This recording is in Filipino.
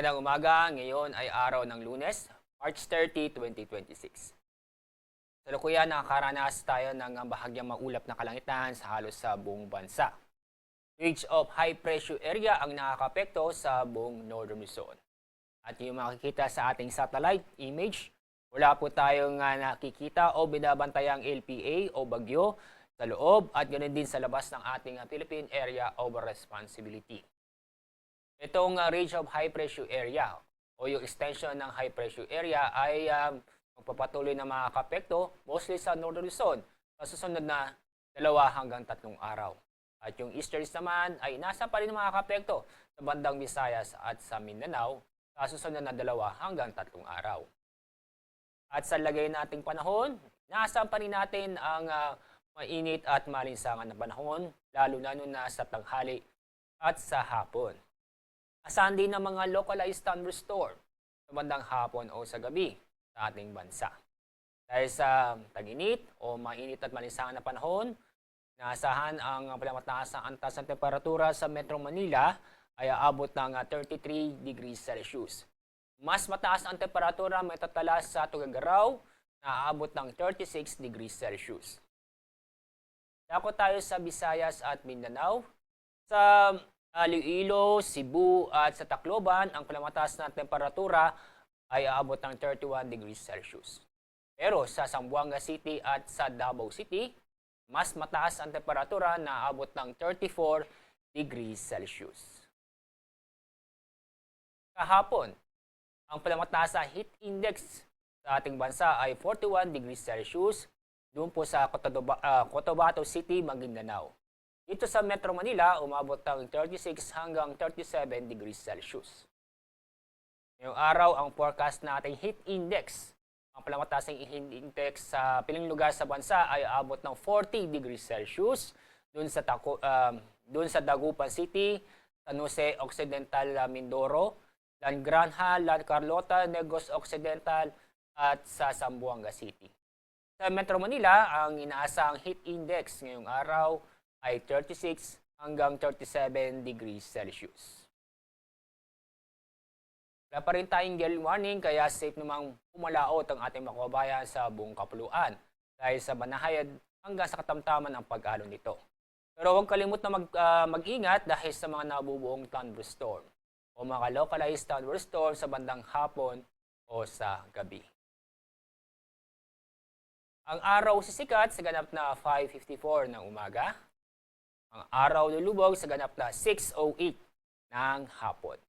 Magandang umaga, ngayon ay araw ng Lunes, March 30, 2026. Sa lukuyan, nakakaranas tayo ng bahagyang maulap na kalangitan sa halos sa buong bansa. Ridge of high pressure area ang nakakapekto sa buong Northern Luzon. At yung makikita sa ating satellite image, wala po tayong nakikita o binabantayang LPA o bagyo sa loob at ganoon din sa labas ng ating Philippine Area of Responsibility. Itong range of high pressure area o yung extension ng high pressure area ay magpapatuloy na makakapekto mostly sa Northern Luzon sa susunod na 2 hanggang 3 araw. At yung easterlies naman ay nasa pa rin makakapekto sa bandang Visayas at sa Mindanao sa susunod na 2 hanggang 3 araw. At sa lagay nating panahon, nasa pa rin natin ang mainit at malinsangan na panahon, lalo na na sa tanghali at sa hapon. Asahan din ng mga localized thunderstorm sa bandang hapon o sa gabi sa ating bansa. Dahil sa tag-init o mainit at malinsangan na panahon, naasahan ang pinakamataas na antas ng temperatura sa Metro Manila ay aabot ng 33 degrees Celsius. Mas mataas ang temperatura may tatala sa Tuguegarao na aabot ng 36 degrees Celsius. Dako tayo sa Visayas at Mindanao. Sa Iloilo, Cebu at sa Tacloban, ang pinakamataas na temperatura ay aabot ng 31 degrees Celsius. Pero sa Zamboanga City at sa Davao City, mas mataas ang temperatura na aabot ng 34 degrees Celsius. Kahapon, ang pinakamataas na heat index sa ating bansa ay 41 degrees Celsius doon po sa Cotabato City, Maguindanao. Dito sa Metro Manila, umabot ng 36 hanggang 37 degrees Celsius. Ngayong araw, ang forecast nating heat index, ang pinakamatasang heat index sa piling lugar sa bansa ay abot ng 40 degrees Celsius doon sa Dagupan City, San Jose Occidental, Mindoro, Granja, La Carlota, Negros Occidental at sa Zamboanga City. Sa Metro Manila, ang inaasahang heat index ngayong araw ay 36 hanggang 37 degrees Celsius. Wala pa rin tayong gale warning kaya safe namang pumalaot ang ating mga kababayan sa buong kapuluan dahil sa banahayad hanggang sa katamtaman ng pag-alon nito. Pero huwag kalimut na mag-ingat dahil sa mga nabubuong thunderstorm o mga localized thunderstorm sa bandang hapon o sa gabi. Ang araw sisikat sa ganap na 5:54 ng umaga. Ang araw lulubog sa ganap na 6:08 ng hapon.